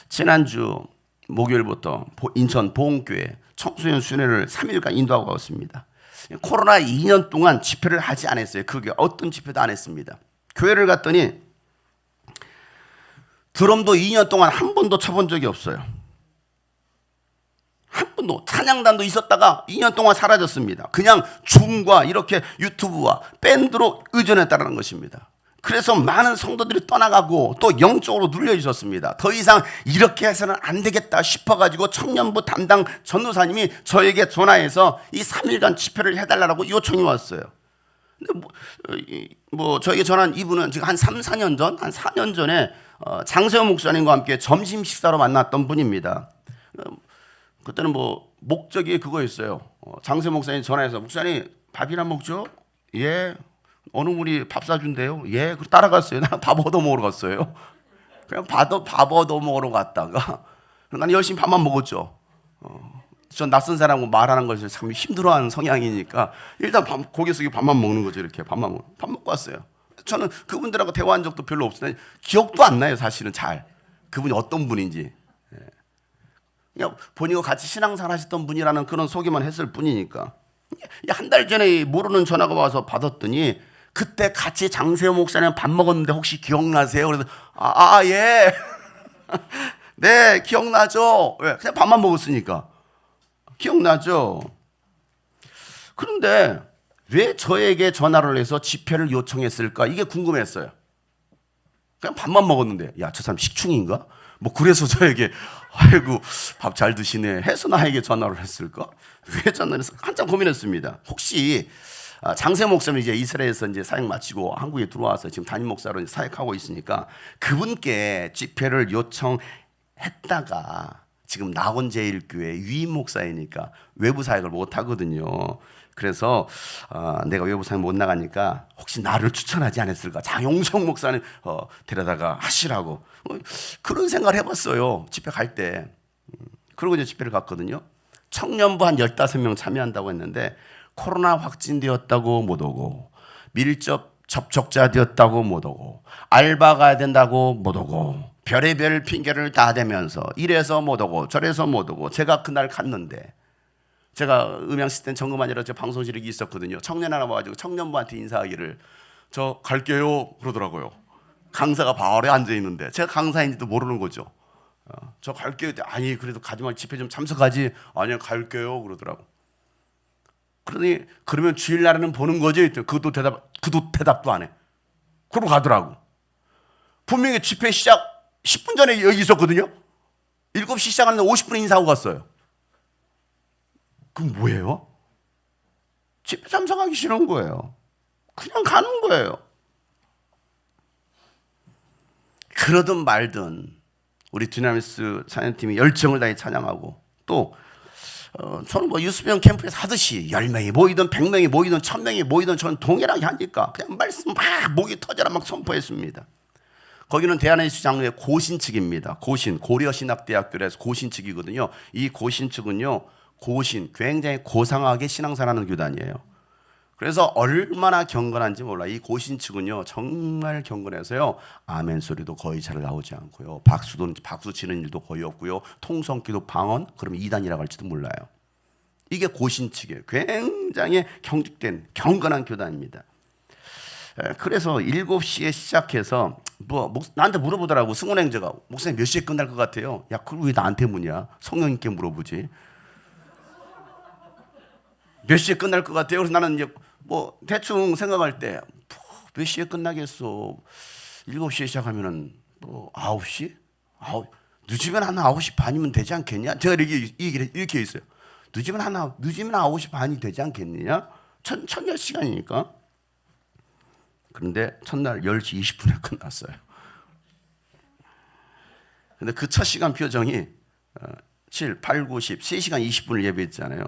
지난주 목요일부터 인천 보험교회 청소년 수련회를 3일간 인도하고 왔습니다. 코로나 2년 동안 집회를 하지 않았어요. 그게 어떤 집회도 안 했습니다. 교회를 갔더니 드럼도 2년 동안 한 번도 쳐본 적이 없어요. 한 번도. 찬양단도 있었다가 2년 동안 사라졌습니다. 그냥 줌과 이렇게 유튜브와 밴드로 의존했다는 것입니다. 그래서 많은 성도들이 떠나가고 또 영적으로 눌려 있었습니다. 더 이상 이렇게 해서는 안 되겠다 싶어가지고 청년부 담당 전도사님이 저에게 전화해서 이 3일간 집회를 해달라고 요청이 왔어요. 근데 저에게 전화한 이분은 지금 한 3, 4년 전, 한 4년 전에 장세호 목사님과 함께 점심 식사로 만났던 분입니다. 그때는 목적이 그거였어요. 장세호 목사님 전화해서 목사님 밥이나 먹죠? 예. 어느 분이 밥 사준대요. 예. 그리고 따라갔어요. 나는 밥 얻어 먹으러 갔어요. 그냥 밥 얻어 먹으러 갔다가 나는 열심히 밥만 먹었죠. 전 낯선 사람하고 말하는 것을 참 힘들어하는 성향이니까 일단 고개 숙이고 밥만 먹는 거죠. 이렇게 밥 먹고 왔어요. 저는 그분들하고 대화한 적도 별로 없어요. 기억도 안 나요. 사실은 잘. 그분이 어떤 분인지. 그냥 본인과 같이 신앙생활 하셨던 분이라는 그런 소개만 했을 뿐이니까. 한 달 전에 모르는 전화가 와서 받았더니 그때 같이 장세호 목사님 밥 먹었는데 혹시 기억나세요? 그래서 예. 네, 기억나죠. 왜? 그냥 밥만 먹었으니까. 기억나죠. 그런데 왜 저에게 전화를 해서 집회를 요청했을까? 이게 궁금했어요. 그냥 밥만 먹었는데 야, 저 사람 식충인가? 그래서 저에게 아이고 밥 잘 드시네 해서 나에게 전화를 했을까? 왜 전화를 했을까? 한참 고민했습니다. 혹시 장세 목사님 이제 이스라엘에서 이제 사역 마치고 한국에 들어와서 지금 담임 목사로 사역하고 있으니까 그분께 집회를 요청했다가 지금 나온제일교회 위임 목사이니까 외부 사역을 못 하거든요. 그래서 내가 외부 사역 못 나가니까 혹시 나를 추천하지 않았을까? 장용성 목사님 데려다가 하시라고 그런 생각을 해봤어요. 집회 갈 때. 그리고 이제 집회를 갔거든요. 청년부 한 15명 참여한다고 했는데 코로나 확진되었다고 못 오고 밀접 접촉자 되었다고 못 오고 알바 가야 된다고 못 오고 별의별 핑계를 다 대면서 이래서 못 오고 저래서 못 오고 제가 그날 갔는데 제가 음향 시스템 점검하느라 저 방송실에 있었거든요. 청년 하나 와가지고 청년부한테 인사하기를 저 갈게요 그러더라고요. 강사가 바로 앉아 있는데 제가 강사인지도 모르는 거죠. 저 갈게요. 아니 그래도 가지 말고 집회 좀 참석하지. 아니요 갈게요 그러더라고. 그러니 그러면 주일날에는 보는 거지. 그도 대답도 안 해. 그러고 가더라고. 분명히 집회 시작 10분 전에 여기 있었거든요. 7시 시작하는데 50분 인사하고 갔어요. 그럼 뭐예요? 집회 참석하기 싫은 거예요. 그냥 가는 거예요. 그러든 말든 우리 dynamis 찬양팀이 열정을 다해 찬양하고 또 저는 뭐 유스병 캠프에서 하듯이 10명이 모이든 100명이 모이든 1000명이 모이든 저는 동일하게 하니까 그냥 말씀 막 목이 터져라 막 선포했습니다. 거기는 대한예수 장로의 고신 측입니다. 고신, 고려신학대학교에서 고신 측이거든요. 이 고신 측은요, 고신, 굉장히 고상하게 신앙생활하는 교단이에요. 그래서 얼마나 경건한지 몰라. 이 고신 측은요, 정말 경건해서요, 아멘 소리도 거의 잘 나오지 않고요, 박수 치는 일도 거의 없고요, 통성기도 방언, 그러면 이단이라고 할지도 몰라요. 이게 고신 측이에요. 굉장히 경직된 경건한 교단입니다. 그래서 7시에 시작해서 나한테 물어보더라고. 승훈행제가 목사님 몇 시에 끝날 것 같아요? 야, 그걸 왜 나한테 묻냐? 성령님께 물어보지. 몇 시에 끝날 것 같아요? 그래서 나는 이제 뭐 대충 생각할 때 몇 시에 끝나겠어? 7시에 시작하면은 뭐 9시? 늦으면 한 9시 반이면 되지 않겠냐? 제가 이렇게 있어요. 늦으면 9시 반이 되지 않겠느냐? 첫날 시간이니까. 그런데 첫날 10시 20분에 끝났어요. 근데 그 첫 시간 표정이 7, 8, 9, 10, 3시간 20분을 예배했잖아요.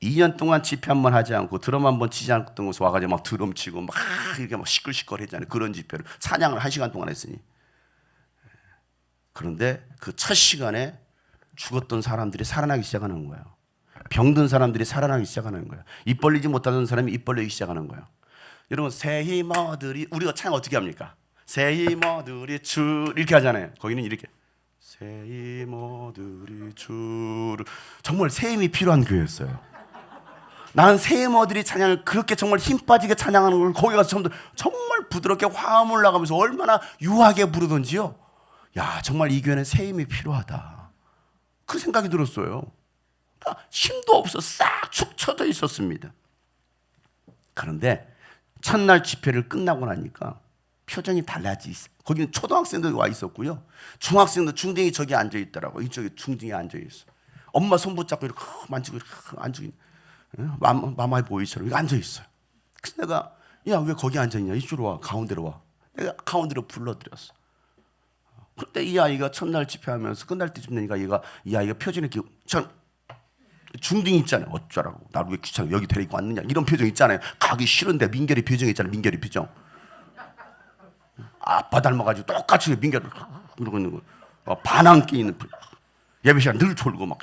2년 동안 집회 한 번 하지 않고 드럼 한 번 치지 않던 곳에 와가지고 막 드럼 치고 막 이렇게 막 시끌시끌 했잖아요. 그런 집회를 찬양을 1시간 동안 했으니. 그런데 그 첫 시간에 죽었던 사람들이 살아나기 시작하는 거예요. 병든 사람들이 살아나기 시작하는 거예요. 입 벌리지 못하던 사람이 입 벌리기 시작하는 거예요. 여러분, 새 힘어들이, 우리가 찬양 어떻게 합니까? 새 힘어들이 이렇게 하잖아요. 거기는 이렇게 새 힘어들이 정말 새 힘이 필요한 교회였어요. 나는 새 힘어들이 찬양을 그렇게 정말 힘 빠지게 찬양하는 걸 거기 가서 정말 부드럽게 화음을 나가면서 얼마나 유하게 부르던지요. 야, 정말 이 교회는 새 힘이 필요하다. 그 생각이 들었어요. 힘도 없어 싹 축 처져 있었습니다. 그런데 첫날 집회를 끝나고 나니까 표정이 달라지 있어요. 거기는 초등학생도 와 있었고요, 중학생도 중딩이 저기 앉아 있더라고. 이쪽에 중딩이 앉아 있어. 엄마 손 붙잡고 이렇게 만지고 이렇게 앉아 있는, 마마의 보이처럼 이렇게 앉아 있어요. 그래서 내가 야, 왜 거기 앉아 있냐? 이쪽으로 와, 가운데로 와. 내가 가운데로 불러들였어. 그때 이 아이가 첫날 집회하면서 끝날 때쯤 되니까 이 아이가 표정이 이렇게 중딩 있잖아요. 어쩌라고, 나를 왜 귀찮아 여기 데리고 왔느냐, 이런 표정 있잖아요. 가기 싫은데 민결이 표정 있잖아요. 민결이 표정. 아빠 닮아가지고 똑같이 민결을 이러고 있는 거. 반항 끼 있는 예배 시간 늘 졸고 막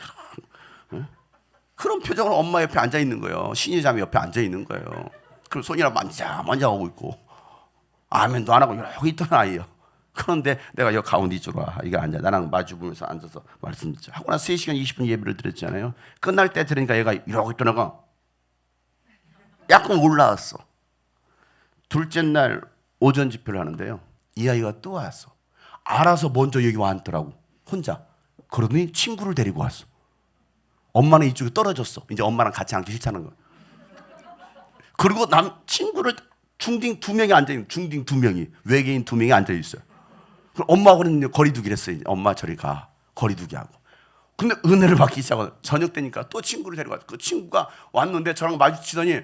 그런 표정으로 엄마 옆에 앉아 있는 거예요. 신이자매 옆에 앉아 있는 거예요. 그럼 손이랑 만져하고 있고 아멘도 안 하고 이러고 있던 아이예요. 그런데 내가 여기 가운데 이쪽으로 와, 이거 앉아, 나랑 마주 보면서 앉아서 말씀 듣자 하고 나서 3시간 20분 예배를 드렸잖아요. 끝날 때 들으니까 얘가 이러고 있더라가 약간 올라왔어. 둘째 날 오전 집회를 하는데요, 이 아이가 또 왔어. 알아서 먼저 여기 왔더라고, 혼자. 그러더니 친구를 데리고 왔어. 엄마는 이쪽에 떨어졌어. 이제 엄마랑 같이 앉기 싫다는 거야. 그리고 친구를 중딩 2명이 앉아있는, 중딩 2명이, 외계인 2명이 앉아있어요. 엄마하고는 거리두기를 했어요. 엄마 저리 가, 거리두기 하고. 근데 은혜를 받기 시작하고 저녁 때니까 또 친구를 데리고 왔어. 그 친구가 왔는데 저랑 마주치더니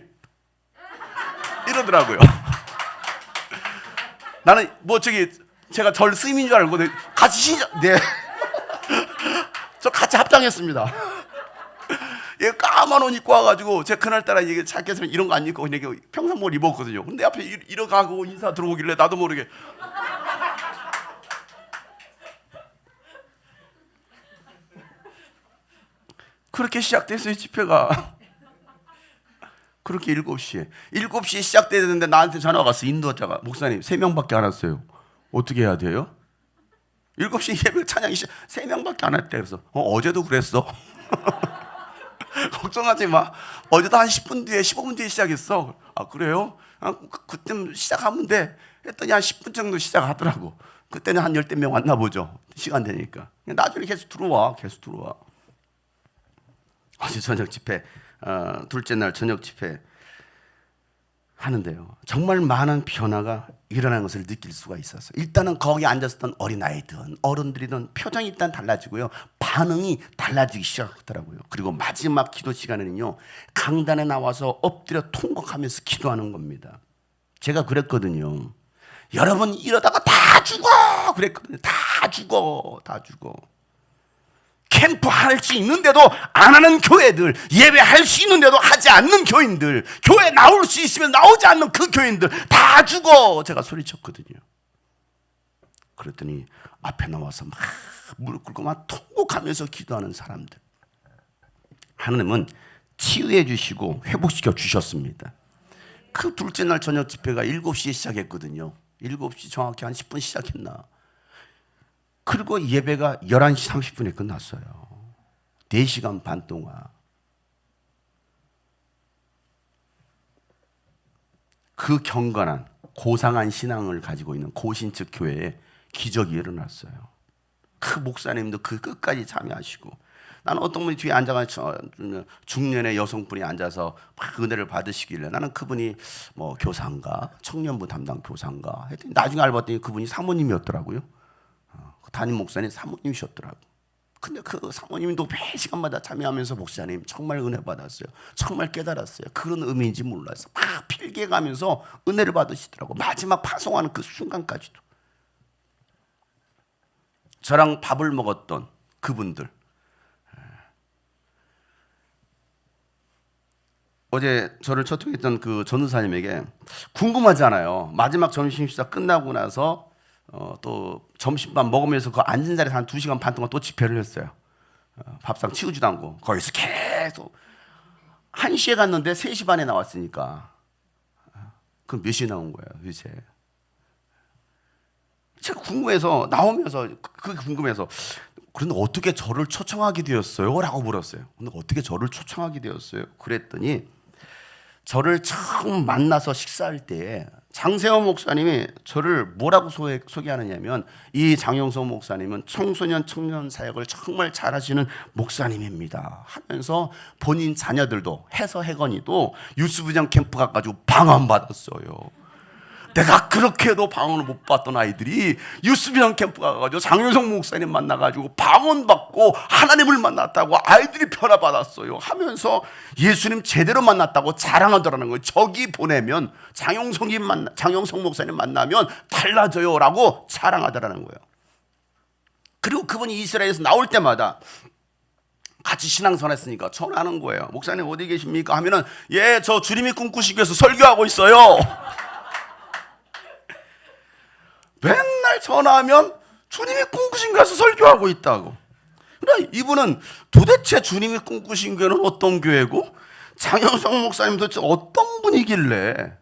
이러더라고요. 나는 뭐 제가 절 스님인 줄 알고 같이 네. 저 같이 합장했습니다. 얘 까만 옷 입고 와가지고 제가 그날따라 이게 찾겠으면 이런 거 안 입고 그냥 평상복을 입었거든요. 근데 앞에 이러가고 인사 들어오길래 나도 모르게 그렇게 시작됐어요, 집회가. 그렇게 7시에 시작되는데 나한테 전화가 왔어. 인도자가, 목사님 3명밖에 안 왔어요. 어떻게 해야 돼요? 7시 예배 찬양이 3명밖에 안 왔대. 그래서 어제도 그랬어. 걱정하지 마. 어제도 한 10분 뒤에 15분 뒤에 시작했어. 아, 그래요? 그때 시작하면 돼 했더니 한 10분 정도 시작하더라고. 그때는 한 10명 왔나 보죠. 시간 되니까. 나중에 계속 들어와. 어제 저녁 집회, 둘째 날 저녁 집회 하는데요, 정말 많은 변화가 일어나는 것을 느낄 수가 있었어요. 일단은 거기 앉았었던 어린아이든 어른들이든 표정이 일단 달라지고요, 반응이 달라지기 시작하더라고요. 그리고 마지막 기도 시간에는요, 강단에 나와서 엎드려 통곡하면서 기도하는 겁니다. 제가 그랬거든요. 여러분 이러다가 다 죽어 그랬거든요. 다 죽어. 캠프 할 수 있는데도 안 하는 교회들, 예배할 수 있는데도 하지 않는 교인들, 교회 나올 수 있으면 나오지 않는 그 교인들 다 죽어. 제가 소리쳤거든요. 그랬더니 앞에 나와서 막 무릎 꿇고 막 통곡하면서 기도하는 사람들, 하나님은 치유해 주시고 회복시켜 주셨습니다. 그 둘째 날 저녁 집회가 7시에 시작했거든요. 7시 정확히 한 10분 시작했나. 그리고 예배가 11시 30분에 끝났어요. 4시간 반 동안. 그 경건한 고상한 신앙을 가지고 있는 고신측 교회에 기적이 일어났어요. 그 목사님도 그 끝까지 참여하시고, 나는 어떤 분이 뒤에 앉아가지고 중년의 여성분이 앉아서 막 은혜를 받으시길래 나는 그분이 뭐 교사인가 청년부 담당 교사인가 했더니 나중에 알고 봤더니 그분이 사모님이었더라고요. 담임 목사님 사모님이셨더라고. 근데 그 사모님도 매 시간마다 참여하면서 목사님 정말 은혜 받았어요. 정말 깨달았어요. 그런 의미인지 몰랐어. 막 필기해가면서 은혜를 받으시더라고. 마지막 파송하는 그 순간까지도. 저랑 밥을 먹었던 그분들. 어제 저를 초청했던 그 전도사님에게 궁금하잖아요. 마지막 점심 식사 끝나고 나서 또 점심밥 먹으면서 그 앉은 자리에서 한 2시간 반 동안 또 집회를 했어요. 밥상 치우지도 않고 거기서 계속 1시에 갔는데 3시 반에 나왔으니까 그럼 몇 시에 나온 거예요 도대체. 제가 궁금해서 나오면서 그게 궁금해서 그런데 어떻게 저를 초청하게 되었어요? 라고 물었어요. 근데 어떻게 저를 초청하게 되었어요? 그랬더니 저를 처음 만나서 식사할 때 장세호 목사님이 저를 뭐라고 소개하느냐면, 이 장영석 목사님은 청소년 청년 사역을 정말 잘하시는 목사님입니다 하면서 본인 자녀들도 해서 해건이도 유스부장 캠프 가가지고 방언받았어요. 내가 그렇게 해도 방언을 못 받던 아이들이 유스비형 캠프 가가지고 장윤성 목사님 만나가지고 방언 받고 하나님을 만났다고 아이들이 변화받았어요 하면서 예수님 제대로 만났다고 자랑하더라는 거예요. 저기 보내면 장영성 목사님 만나면 달라져요 라고 자랑하더라는 거예요. 그리고 그분이 이스라엘에서 나올 때마다 같이 신앙생활 했으니까 전화하는 거예요. 목사님 어디 계십니까? 하면은 예, 저 주님이 꿈꾸시기 위해서 설교하고 있어요. 맨날 전화하면 주님이 꿈꾸신 교회에서 설교하고 있다고. 그러니까 이분은 도대체 주님이 꿈꾸신 교회는 어떤 교회고 장영성 목사님 도대체 어떤 분이길래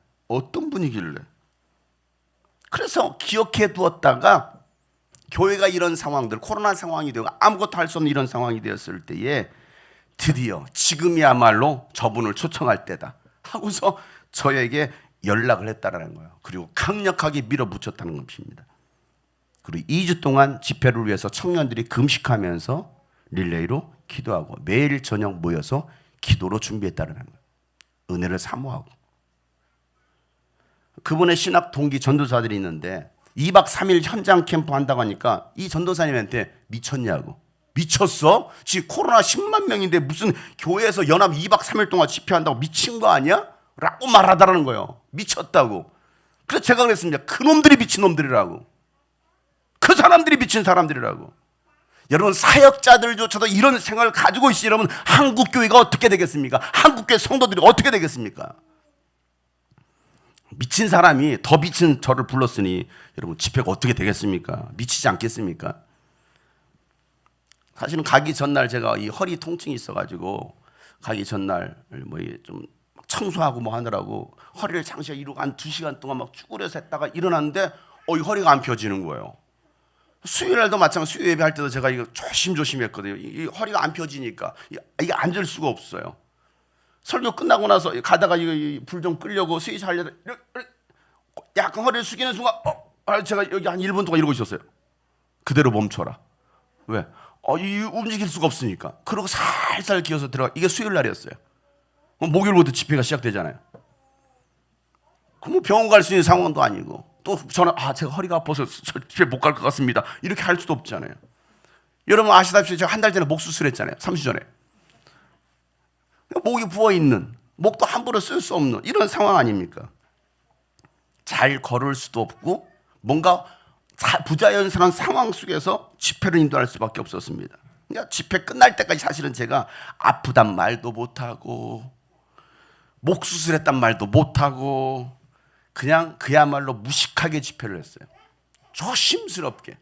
그래서 기억해 두었다가 교회가 이런 상황들, 코로나 상황이 되고 아무것도 할 수 없는 이런 상황이 되었을 때에 드디어 지금이야말로 저분을 초청할 때다 하고서 저에게 연락을 했다라는 거예요. 그리고 강력하게 밀어붙였다는 것입니다. 그리고 2주 동안 집회를 위해서 청년들이 금식하면서 릴레이로 기도하고 매일 저녁 모여서 기도로 준비했다는 거예요. 은혜를 사모하고. 그분의 신학 동기 전도사들이 있는데 2박 3일 현장 캠프 한다고 하니까 이 전도사님한테 미쳤냐고. 미쳤어? 지금 코로나 10만 명인데 무슨 교회에서 연합 2박 3일 동안 집회한다고 미친 거 아니야? 라고 말하다라는 거예요. 미쳤다고. 그래서 제가 그랬습니다. 그놈들이 미친놈들이라고. 그 사람들이 미친 사람들이라고. 여러분 사역자들조차도 이런 생각을 가지고 있으니 여러분 한국교회가 어떻게 되겠습니까? 한국교회 성도들이 어떻게 되겠습니까? 미친 사람이 더 미친 저를 불렀으니 여러분 집회가 어떻게 되겠습니까? 미치지 않겠습니까? 사실은 가기 전날 제가 이 허리 통증이 있어가지고 가기 전날 뭐 좀 청소하고 뭐 하느라고 허리를 장시간 이러고 한 2시간 동안 막 쭈그려서 했다가 일어났는데 이 허리가 안 펴지는 거예요. 수요일날도 마찬가지, 수요 예배할 때도 제가 이거 조심조심 했거든요. 이 허리가 안 펴지니까 이게 앉을 수가 없어요. 설교 끝나고 나서 가다가 이거 불 좀 끄려고 스위치 하려다 약간 허리를 숙이는 순간 제가 여기 한 1분 동안 이러고 있었어요. 그대로 멈춰라. 왜? 움직일 수가 없으니까. 그러고 살살 기어서 들어가. 이게 수요일 날이었어요. 목요일부터 집회가 시작되잖아요. 그럼 병원 갈 수 있는 상황도 아니고 또 전화 제가 허리가 아파서 집에 못 갈 것 같습니다. 이렇게 할 수도 없잖아요. 여러분 아시다시피 제가 한 달 전에 목 수술했잖아요. 3주 전에. 목이 부어있는, 목도 함부로 쓸 수 없는 이런 상황 아닙니까? 잘 걸을 수도 없고 뭔가 부자연스러운 상황 속에서 집회를 인도할 수밖에 없었습니다. 그러니까 집회 끝날 때까지 사실은 제가 아프단 말도 못하고 목 수술했단 말도 못하고 그냥 그야말로 무식하게 집회를 했어요. 조심스럽게.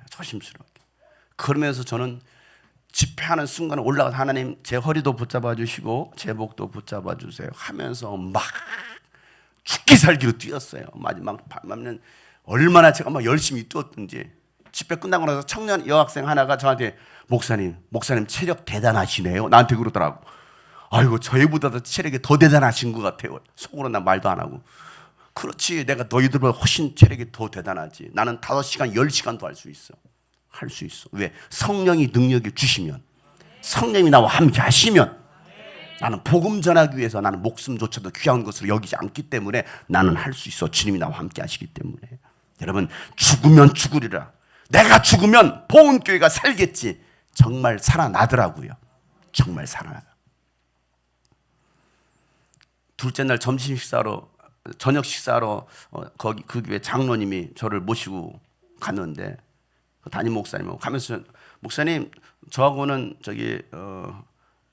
조심스럽게. 그러면서 저는 집회하는 순간에 올라가서 하나님 제 허리도 붙잡아 주시고 제 목도 붙잡아 주세요 하면서 막 죽기 살기로 뛰었어요. 마지막 밤에는 얼마나 제가 막 열심히 뛰었던지. 집회 끝나고 나서 청년 여학생 하나가 저한테 목사님 체력 대단하시네요. 나한테 그러더라고. 아이고 저희보다도 체력이 더 대단하신 것 같아요. 속으로 나 말도 안 하고. 그렇지, 내가 너희들보다 훨씬 체력이 더 대단하지. 나는 5시간 10시간도 할 수 있어. 할 수 있어. 왜? 성령이 능력을 주시면, 성령이 나와 함께 하시면, 나는 복음 전하기 위해서 나는 목숨조차도 귀한 것으로 여기지 않기 때문에 나는 할 수 있어. 주님이 나와 함께 하시기 때문에. 여러분, 죽으면 죽으리라. 내가 죽으면 보은교회가 살겠지. 정말 살아나더라고요. 정말 살아나요. 둘째 날 점심 식사로, 저녁 식사로 거기 그 교회 장로님이 저를 모시고 갔는데 담임 목사님하고 가면서 목사님 저하고는 저기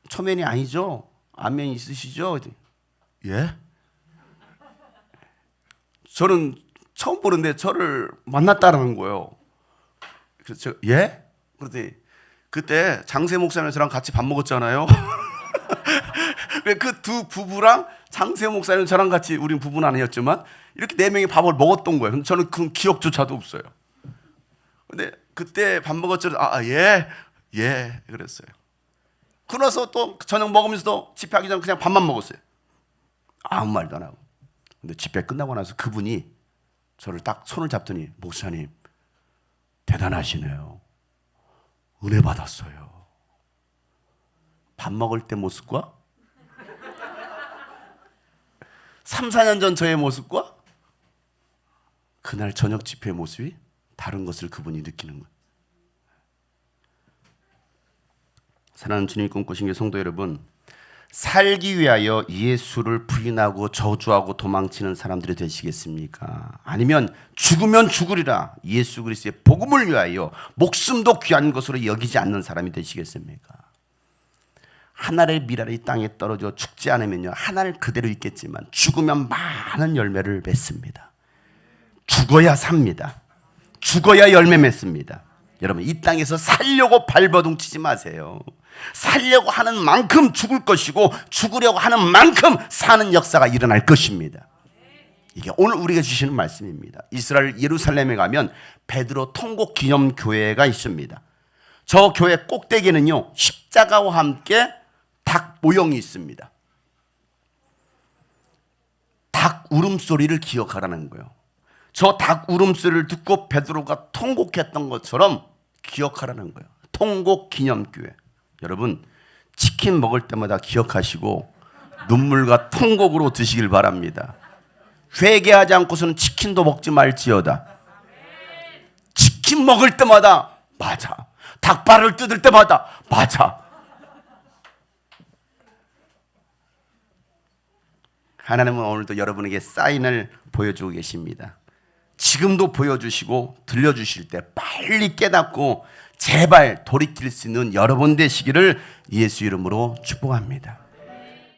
초면이 아니죠? 안면 있으시죠? 예? 저는 처음 보는데 저를 만났다는 거예요. 그래서 제가 예? 그랬더니 그때 장세 목사님 저랑 같이 밥 먹었잖아요. 그 두 부부랑 장세 목사님 저랑 같이, 우린 부부는 아니었지만 이렇게 4명이 밥을 먹었던 거예요. 근데 저는 그 기억조차도 없어요. 근데 그때 밥 먹었죠. 예 그랬어요. 그러고서 또 저녁 먹으면서도 집회하기 전에 그냥 밥만 먹었어요. 아무 말도 안 하고. 근데 집회 끝나고 나서 그분이 저를 딱 손을 잡더니 목사님 대단하시네요. 은혜 받았어요. 밥 먹을 때 모습과 3, 4년 전 저의 모습과 그날 저녁 집회의 모습이 다른 것을 그분이 느끼는 거예요. 사랑하는 주님이 꿈꾸신 게 성도 여러분, 살기 위하여 예수를 부인하고 저주하고 도망치는 사람들이 되시겠습니까? 아니면 죽으면 죽으리라 예수 그리스도의 복음을 위하여 목숨도 귀한 것으로 여기지 않는 사람이 되시겠습니까? 하늘의 미랄이 땅에 떨어져 죽지 않으면요, 하늘 그대로 있겠지만 죽으면 많은 열매를 맺습니다. 죽어야 삽니다. 죽어야 열매 맺습니다. 여러분, 이 땅에서 살려고 발버둥 치지 마세요. 살려고 하는 만큼 죽을 것이고 죽으려고 하는 만큼 사는 역사가 일어날 것입니다. 이게 오늘 우리가 주시는 말씀입니다. 이스라엘 예루살렘에 가면 베드로 통곡 기념 교회가 있습니다. 저 교회 꼭대기에는요, 십자가와 함께 닭 모형이 있습니다. 닭 울음소리를 기억하라는 거예요. 저 닭 울음소리를 듣고 베드로가 통곡했던 것처럼 기억하라는 거예요. 통곡 기념교회. 여러분, 치킨 먹을 때마다 기억하시고 눈물과 통곡으로 드시길 바랍니다. 회개하지 않고서는 치킨도 먹지 말지어다. 치킨 먹을 때마다 맞아. 닭발을 뜯을 때마다 맞아. 하나님은 오늘도 여러분에게 사인을 보여주고 계십니다. 지금도 보여주시고 들려주실 때 빨리 깨닫고 제발 돌이킬 수 있는 여러분 되시기를 예수 이름으로 축복합니다.